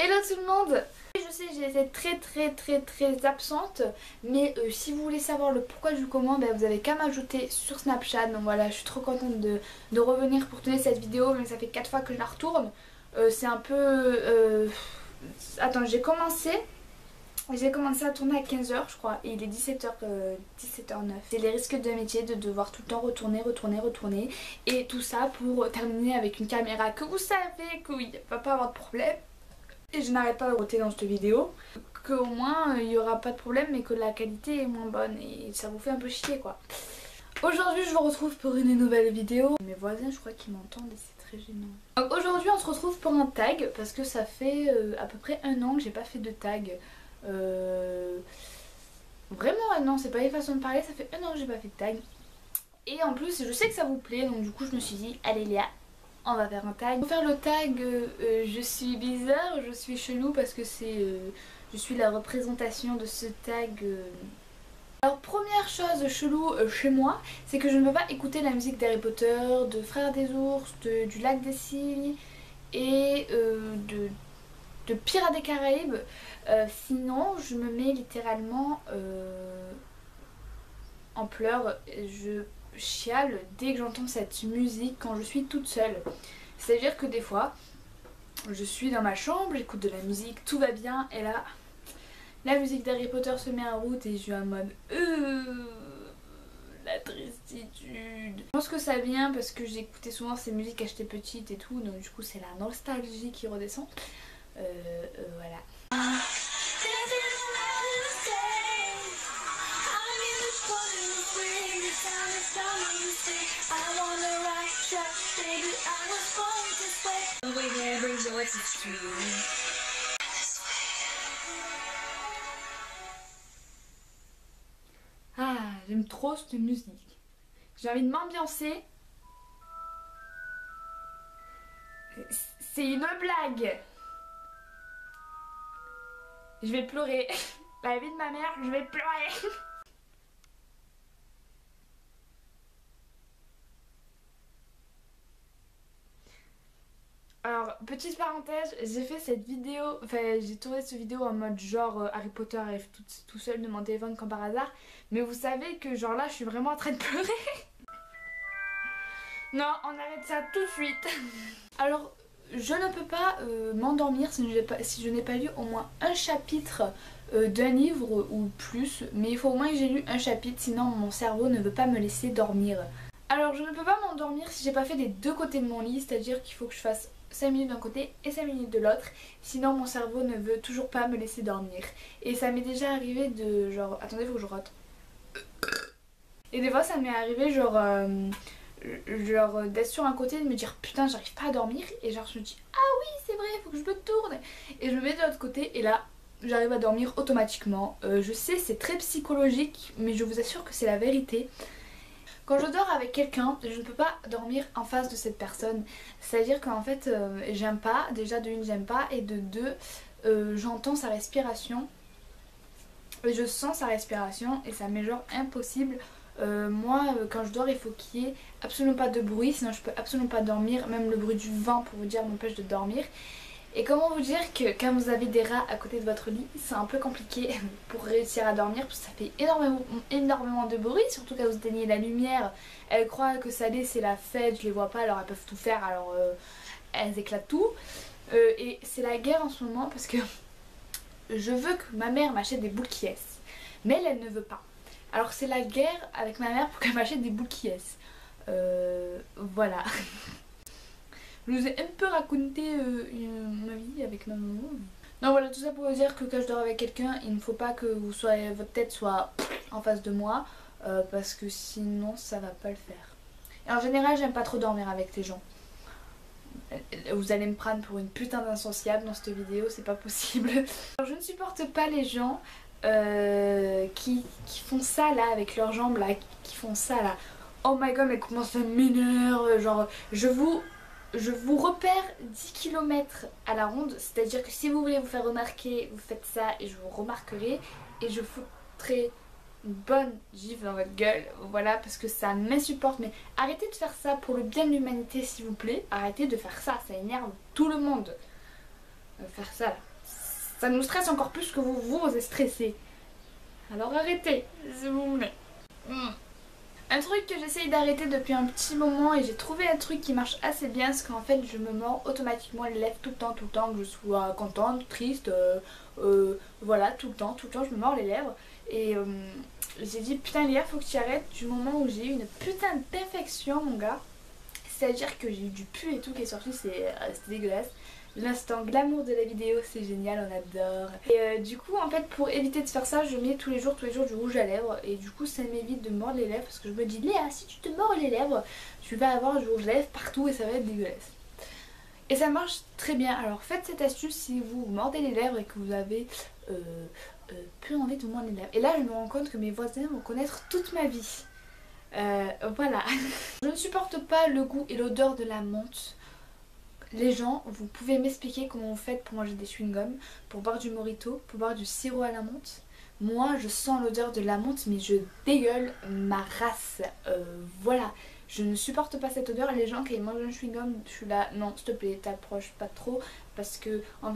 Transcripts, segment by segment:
Hello tout le monde. Je sais, j'ai été très absente, mais si vous voulez savoir le pourquoi du comment, vous avez qu'à m'ajouter sur Snapchat. Donc voilà, je suis trop contente de revenir pour tourner cette vidéo, mais ça fait 4 fois que je la retourne. C'est un peu... Attends, j'ai commencé à tourner à 15 h je crois, et il est 17h09. C'est les risques de métier de devoir tout le temps retourner, et tout ça pour terminer avec une caméra que vous savez qu'il ne va pas avoir de problème. Et je n'arrête pas de roter dans cette vidéo, qu'au moins il n'y aura pas de problème mais que la qualité est moins bonne et ça vous fait un peu chier quoi. Aujourd'hui je vous retrouve pour une nouvelle vidéo. Mes voisins je crois qu'ils m'entendent et c'est très gênant. Donc aujourd'hui on se retrouve pour un tag parce que ça fait à peu près 1 an que j'ai pas fait de tag. Vraiment non, c'est pas les façons de parler, ça fait 1 an que j'ai pas fait de tag. Et en plus je sais que ça vous plaît donc du coup je me suis dit allez Léa, on va faire un tag. Pour faire le tag, je suis bizarre, je suis chelou parce que je suis la représentation de ce tag. Alors première chose chelou chez moi, c'est que je ne peux pas écouter la musique d'Harry Potter, de Frères des Ours, du Lac des Cygnes et de Pirates des Caraïbes. Sinon je me mets littéralement en pleurs. Je chiale dès que j'entends cette musique quand je suis toute seule. C'est à dire que des fois je suis dans ma chambre, j'écoute de la musique, tout va bien et là la musique d'Harry Potter se met en route et je suis en mode la tristitude. Je pense que ça vient parce que j'écoutais souvent ces musiques quand j'étais petite et tout, donc du coup c'est la nostalgie qui redescend. Voilà. Ah, j'aime trop cette musique. J'ai envie de m'ambiancer. C'est une blague. Je vais pleurer. La vie de ma mère, je vais pleurer. Alors, petite parenthèse, j'ai fait cette vidéo, j'ai tourné cette vidéo en mode genre Harry Potter arrive tout seul de mon téléphone comme par hasard. Mais vous savez que genre là, je suis vraiment en train de pleurer. Non, on arrête ça tout de suite. Alors, je ne peux pas m'endormir si je n'ai pas lu au moins un chapitre d'un livre ou plus. Mais il faut au moins que j'ai lu un chapitre, sinon mon cerveau ne veut pas me laisser dormir. Alors, je ne peux pas m'endormir si j'ai pas fait des deux côtés de mon lit, c'est-à-dire qu'il faut que je fasse 5 minutes d'un côté et 5 minutes de l'autre, sinon mon cerveau ne veut toujours pas me laisser dormir. Et ça m'est déjà arrivé de genre... Attendez, faut que je rote. Et des fois ça m'est arrivé genre d'être sur un côté et de me dire putain j'arrive pas à dormir, et genre je me dis ah oui c'est vrai, faut que je me tourne, et je me mets de l'autre côté et là j'arrive à dormir automatiquement. Je sais c'est très psychologique mais je vous assure que c'est la vérité. Quand je dors avec quelqu'un, je ne peux pas dormir en face de cette personne. C'est-à-dire qu'en fait, j'aime pas. Déjà de une, j'aime pas. Et de deux, j'entends sa respiration. Et je sens sa respiration. Et ça m'est genre impossible. Moi, quand je dors, il faut qu'il y ait absolument pas de bruit. Sinon, je peux absolument pas dormir. Même le bruit du vent, pour vous dire, m'empêche de dormir. Et comment vous dire que quand vous avez des rats à côté de votre lit, c'est un peu compliqué pour réussir à dormir parce que ça fait énormément de bruit, surtout quand vous éteignez la lumière. Elles croient que ça l'est, c'est la fête, je les vois pas, alors elles peuvent tout faire, alors elles éclatent tout. Et c'est la guerre en ce moment parce que je veux que ma mère m'achète des boules qui est, mais elle ne veut pas. Alors c'est la guerre avec ma mère pour qu'elle m'achète des boules qui est. Voilà. Je vous ai un peu raconté ma vie avec ma maman. Non voilà, tout ça pour vous dire que quand je dors avec quelqu'un, il ne faut pas que votre tête soit en face de moi parce que sinon ça va pas le faire. Et en général j'aime pas trop dormir avec les gens. Vous allez me prendre pour une putain d'insociable dans cette vidéo, c'est pas possible. Alors, je ne supporte pas les gens qui font ça là avec leurs jambes là, qui font ça là. Oh my god mais comment ça m'énerve. Genre je vous repère 10 km à la ronde, c'est-à-dire que si vous voulez vous faire remarquer, vous faites ça et je vous remarquerai et je foutrai une bonne gifle dans votre gueule, voilà, parce que ça m'insupporte. Mais arrêtez de faire ça pour le bien de l'humanité s'il vous plaît, arrêtez de faire ça, ça énerve tout le monde. faire ça là. Ça nous stresse encore plus que vous êtes stressé. Alors arrêtez, s'il vous plaît. Un truc que j'essaye d'arrêter depuis un petit moment et j'ai trouvé un truc qui marche assez bien, c'est qu'en fait je me mords automatiquement les lèvres tout le temps, que je sois contente, triste, voilà, tout le temps, je me mords les lèvres. Et j'ai dit putain Léa, faut que tu arrêtes du moment où j'ai eu une putain d'infection mon gars. C'est-à-dire que j'ai eu du pu et tout qui est sorti, c'était dégueulasse. L'instant glamour de la vidéo, c'est génial, on adore. Et du coup, en fait, pour éviter de faire ça, je mets tous les jours du rouge à lèvres. Et du coup, ça m'évite de mordre les lèvres parce que je me dis, Léa, si tu te mords les lèvres, tu vas avoir du rouge à lèvres partout et ça va être dégueulasse. Et ça marche très bien. Alors faites cette astuce si vous mordez les lèvres et que vous avez plus envie de vous mordre les lèvres. Et là, je me rends compte que mes voisins vont connaître toute ma vie. Voilà. Je ne supporte pas le goût et l'odeur de la menthe. Les gens, vous pouvez m'expliquer comment vous faites pour manger des chewing-gums, pour boire du mojito, pour boire du sirop à la menthe. Moi, je sens l'odeur de la menthe, mais je dégueule ma race. Voilà, je ne supporte pas cette odeur. Les gens qui mangent un chewing-gum, je suis là, non, s'il te plaît, t'approches pas trop, parce que on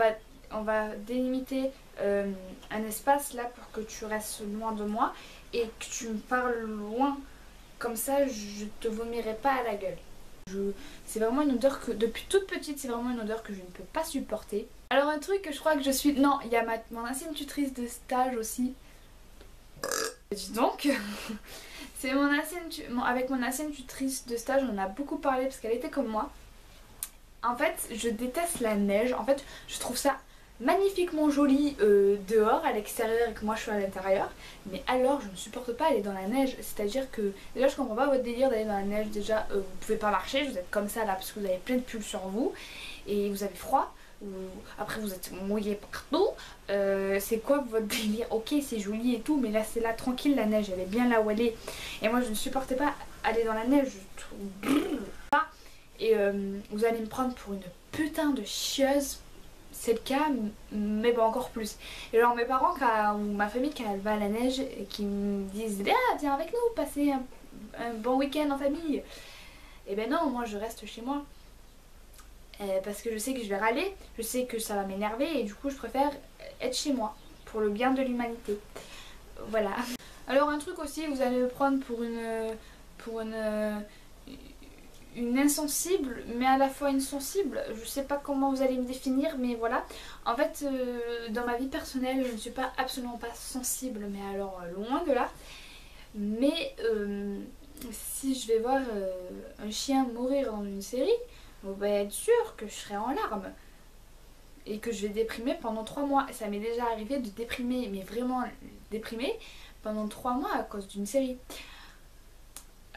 va délimiter un espace là pour que tu restes loin de moi et que tu me parles loin. Comme ça, je te vomirai pas à la gueule. C'est vraiment une odeur que, depuis toute petite, c'est vraiment une odeur que je ne peux pas supporter. Alors un truc que je crois que je suis... Non, il y a mon ancienne tutrice de stage aussi. Dis donc. C'est mon ancienne... Avec mon ancienne tutrice de stage, on en a beaucoup parlé parce qu'elle était comme moi. En fait, je déteste la neige. En fait, je trouve ça magnifiquement joli dehors à l'extérieur et que moi je suis à l'intérieur, mais alors je ne supporte pas aller dans la neige. C'est à dire que déjà je comprends pas votre délire d'aller dans la neige. Déjà vous pouvez pas marcher, vous êtes comme ça là parce que vous avez plein de pulls sur vous et vous avez froid, après vous êtes mouillé partout. C'est quoi votre délire? Ok, c'est joli et tout, mais là c'est là tranquille, la neige elle est bien là où elle est et moi je ne supportais pas aller dans la neige. Et vous allez me prendre pour une putain de chieuse. C'est le cas, mais bon, encore plus. Et alors mes parents ou ma famille quand elle va à la neige et qui me disent ah viens avec nous passer un bon week-end en famille, et ben non, moi je reste chez moi parce que je sais que je vais râler, je sais que ça va m'énerver et du coup je préfère être chez moi pour le bien de l'humanité. Voilà. Alors un truc aussi, vous allez me prendre pour une insensible, mais à la fois une sensible. Je sais pas comment vous allez me définir, mais voilà. En fait, dans ma vie personnelle, je ne suis absolument pas sensible, mais alors loin de là. Mais si je vais voir un chien mourir dans une série, vous pouvez être sûr que je serai en larmes. Et que je vais déprimer pendant 3 mois. Ça m'est déjà arrivé de déprimer, mais vraiment déprimer, pendant 3 mois à cause d'une série.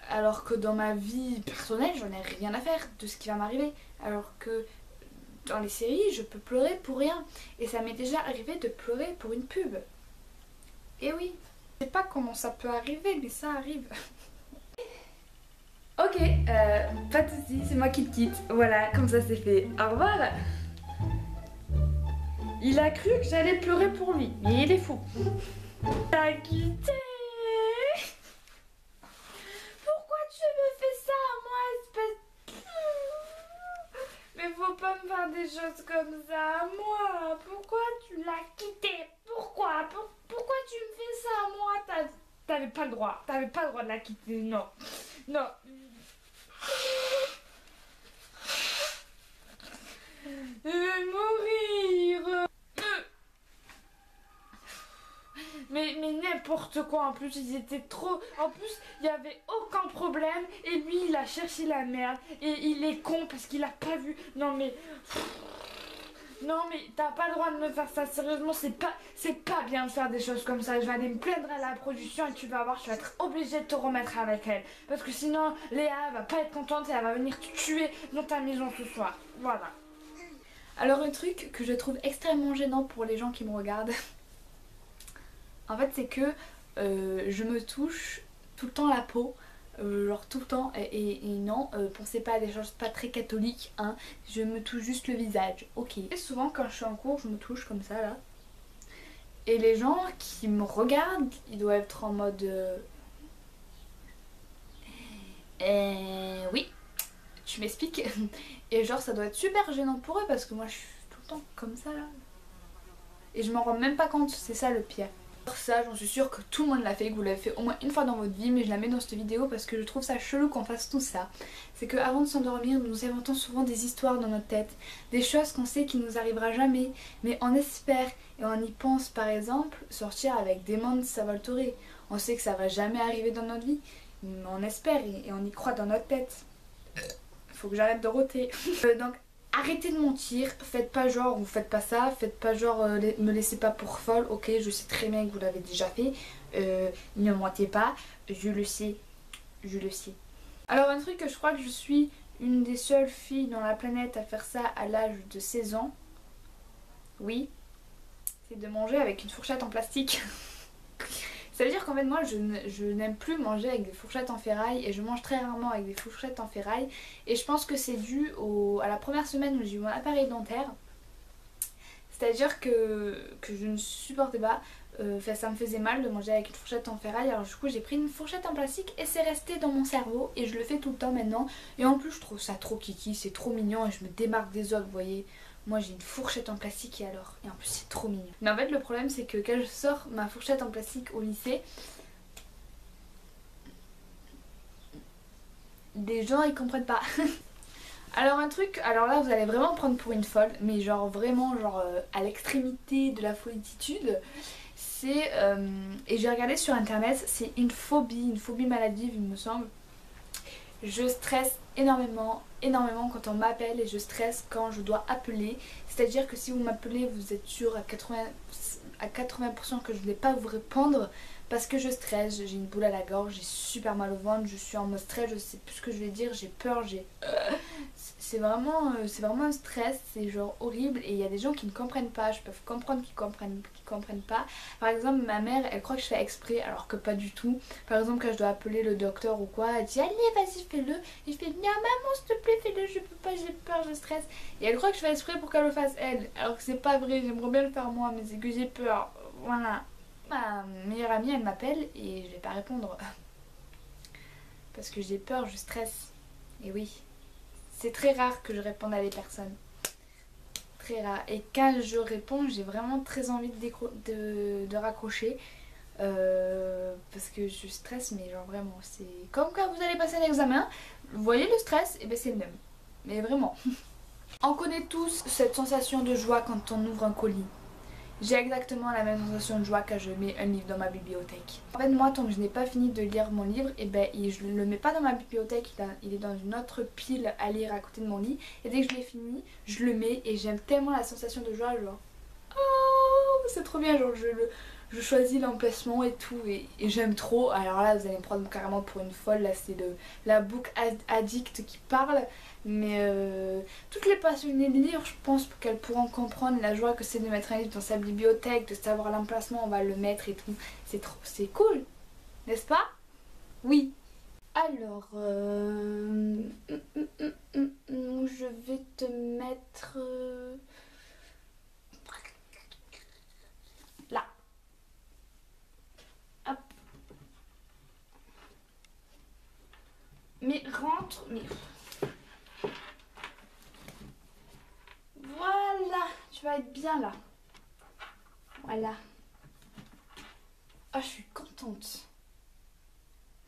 Alors que dans ma vie personnelle, j'en ai rien à faire de ce qui va m'arriver. Alors que dans les séries, je peux pleurer pour rien. Et ça m'est déjà arrivé de pleurer pour une pub. Et oui, je sais pas comment ça peut arriver, mais ça arrive. Ok, pas de soucis, c'est moi qui te quitte. Voilà, comme ça c'est fait. Au revoir. Il a cru que j'allais pleurer pour lui, mais il est fou. T'as quitté. Mais faut pas me faire des choses comme ça à moi. Pourquoi tu l'as quitté? Pourquoi tu me fais ça à moi? T'avais pas le droit. T'avais pas le droit de la quitter. Non. Non. Je vais mourir. Mais n'importe quoi, en plus ils étaient trop... En plus il n'y avait aucun problème et lui il a cherché la merde et il est con parce qu'il a pas vu. Non mais... Non mais t'as pas le droit de me faire ça, sérieusement c'est pas bien de faire des choses comme ça. Je vais aller me plaindre à la production et tu vas voir, je vais être obligée de te remettre avec elle. Parce que sinon Léa va pas être contente et elle va venir te tuer dans ta maison ce soir. Voilà. Alors un truc que je trouve extrêmement gênant pour les gens qui me regardent, en fait c'est que je me touche tout le temps la peau, genre tout le temps, et non, pensez pas à des choses pas très catholiques, hein, je me touche juste le visage, ok. Et souvent quand je suis en cours je me touche comme ça là, et les gens qui me regardent, ils doivent être en mode oui, tu m'expliques. Et genre ça doit être super gênant pour eux parce que moi je suis tout le le temps, comme ça là. Et je m'en rends même pas compte, c'est ça le pire. Ça, j'en suis sûre que tout le monde l'a fait, que vous l'avez fait au moins une fois dans votre vie, mais je la mets dans cette vidéo parce que je trouve ça chelou qu'on fasse tout ça. C'est qu'avant de s'endormir, nous inventons souvent des histoires dans notre tête, des choses qu'on sait qui nous arrivera jamais, mais on espère et on y pense. Par exemple, sortir avec Damon Salvatore. On sait que ça va jamais arriver dans notre vie, mais on espère et on y croit dans notre tête. Faut que j'arrête de roter. Donc arrêtez de mentir, faites pas genre vous faites pas ça, faites pas genre me laissez pas pour folle, ok je sais très bien que vous l'avez déjà fait, ne mentez pas, je le sais, je le sais. Alors un truc que je crois que je suis une des seules filles dans la planète à faire ça à l'âge de 16 ans, oui, c'est de manger avec une fourchette en plastique. Ça veut dire qu'en fait moi je n'aime plus manger avec des fourchettes en ferraille et je mange très rarement avec des fourchettes en ferraille et je pense que c'est dû à la première semaine où j'ai eu mon appareil dentaire. C'est à dire que je ne supportais pas, ça me faisait mal de manger avec une fourchette en ferraille, alors du coup j'ai pris une fourchette en plastique et c'est resté dans mon cerveau et je le fais tout le temps maintenant et en plus je trouve ça trop kiki, c'est trop mignon et je me démarque des autres, vous voyez. Moi j'ai une fourchette en plastique et alors, et en plus c'est trop mignon. Mais en fait le problème c'est que quand je sors ma fourchette en plastique au lycée, des gens ils comprennent pas. Alors un truc, alors là vous allez vraiment prendre pour une folle, mais genre vraiment genre à l'extrémité de la follitude, c'est, et j'ai regardé sur internet, c'est une phobie maladive il me semble. Je stresse énormément quand on m'appelle et je stresse quand je dois appeler. C'est-à-dire que si vous m'appelez, vous êtes sûr à 80% que je ne vais pas vous répondre parce que je stresse, j'ai une boule à la gorge, j'ai super mal au ventre, je suis en mode stress, je sais plus ce que je vais dire, j'ai peur, c'est vraiment un stress, c'est genre horrible et il y a des gens qui ne comprennent pas, je peux comprendre qu'ils comprennent pas. Par exemple ma mère elle croit que je fais exprès alors que pas du tout. Par exemple quand je dois appeler le docteur ou quoi, elle dit allez vas-y fais-le et je fais non maman s'il te plaît fais-le, je peux pas, j'ai peur, je stresse et elle croit que je fais exprès pour qu'elle le fasse elle, alors que c'est pas vrai, j'aimerais bien le faire moi mais c'est que j'ai peur, voilà. Ma meilleure amie elle m'appelle et je vais pas répondre parce que j'ai peur, je stresse et oui. C'est très rare que je réponde à des personnes. Très rare. Et quand je réponds, j'ai vraiment très envie de raccrocher. Parce que je stresse, mais genre vraiment. C'est comme quand vous allez passer un examen. Vous voyez le stress, et ben c'est le même. Mais vraiment. On connaît tous cette sensation de joie quand on ouvre un colis. J'ai exactement la même sensation de joie quand je mets un livre dans ma bibliothèque. En fait moi tant que je n'ai pas fini de lire mon livre, et ben je le mets pas dans ma bibliothèque, il est dans une autre pile à lire à côté de mon lit. Et dès que je l'ai fini, je le mets et j'aime tellement la sensation de joie, genre oh c'est trop bien, genre je choisis l'emplacement et tout et j'aime trop. Alors là vous allez me prendre carrément pour une folle, là c'est la book addict qui parle. Mais toutes les passionnées de lire, je pense qu'elles pourront comprendre la joie que c'est de mettre un livre dans sa bibliothèque, de savoir l'emplacement, on va le mettre et tout. C'est cool, n'est-ce pas? Oui. Alors, je vais te mettre là. Hop. Mais rentre, mais... Voilà, tu vas être bien là. Voilà. Oh, je suis contente.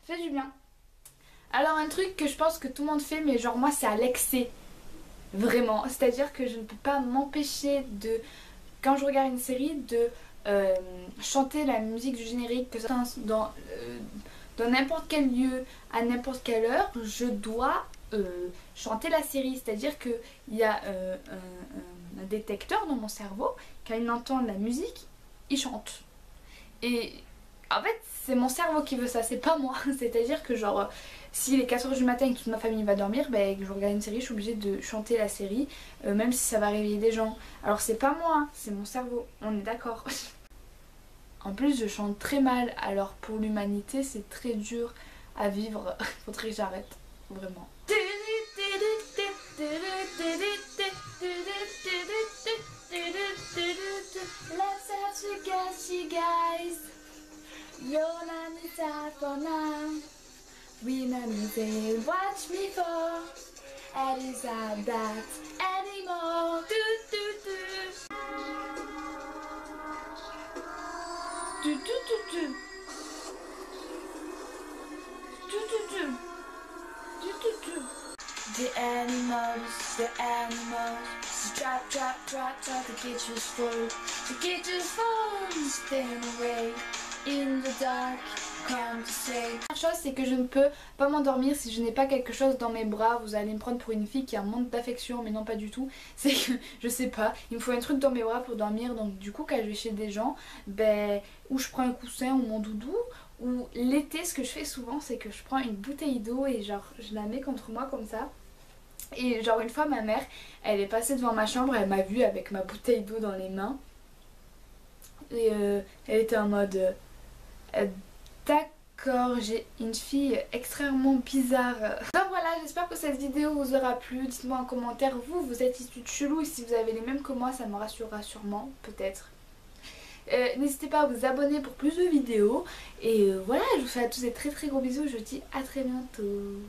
Ça fait du bien. Alors un truc que je pense que tout le monde fait, mais genre moi c'est à l'excès. Vraiment. C'est-à-dire que je ne peux pas m'empêcher de, quand je regarde une série, de chanter la musique du générique, que ça dans n'importe quel lieu, à n'importe quelle heure, je dois chanter la série. C'est-à-dire qu'il y a un détecteur dans mon cerveau, quand il entend la musique, il chante. Et en fait c'est mon cerveau qui veut ça, c'est pas moi. C'est-à-dire que genre s'il est 4h du matin et que toute ma famille va dormir, ben, que je regarde une série, je suis obligée de chanter la série, même si ça va réveiller des gens. Alors c'est pas moi, c'est mon cerveau, on est d'accord. En plus je chante très mal, alors pour l'humanité c'est très dur à vivre. Faudrait que j'arrête, vraiment. Let's have to you guys. Your name is out for now. We know they watch me for. And it's not that anymore. Tu, tu, tu, tu. Tu, tu, tu. Tu, tu, tu. The animals, trap, trap, trap, trap, the kitchen's full, the kitchen's full, staying away in the dark, come to say. La première chose, c'est que je ne peux pas m'endormir si je n'ai pas quelque chose dans mes bras. Vous allez me prendre pour une fille qui a un manque d'affection, mais non pas du tout. C'est que, je sais pas, il me faut un truc dans mes bras pour dormir. Donc du coup, quand je vais chez des gens, ben, ou je prends un coussin ou mon doudou, ou l'été, ce que je fais souvent, c'est que je prends une bouteille d'eau et genre, je la mets contre moi comme ça. Et genre une fois ma mère, elle est passée devant ma chambre, elle m'a vue avec ma bouteille d'eau dans les mains. Et elle était en mode d'accord, j'ai une fille extrêmement bizarre. Donc voilà, j'espère que cette vidéo vous aura plu. Dites-moi en commentaire, vous êtes issus de chelou, et si vous avez les mêmes que moi, ça me rassurera sûrement, peut-être. N'hésitez pas à vous abonner pour plus de vidéos. Et voilà, je vous fais à tous des très très gros bisous. Je vous dis à très bientôt.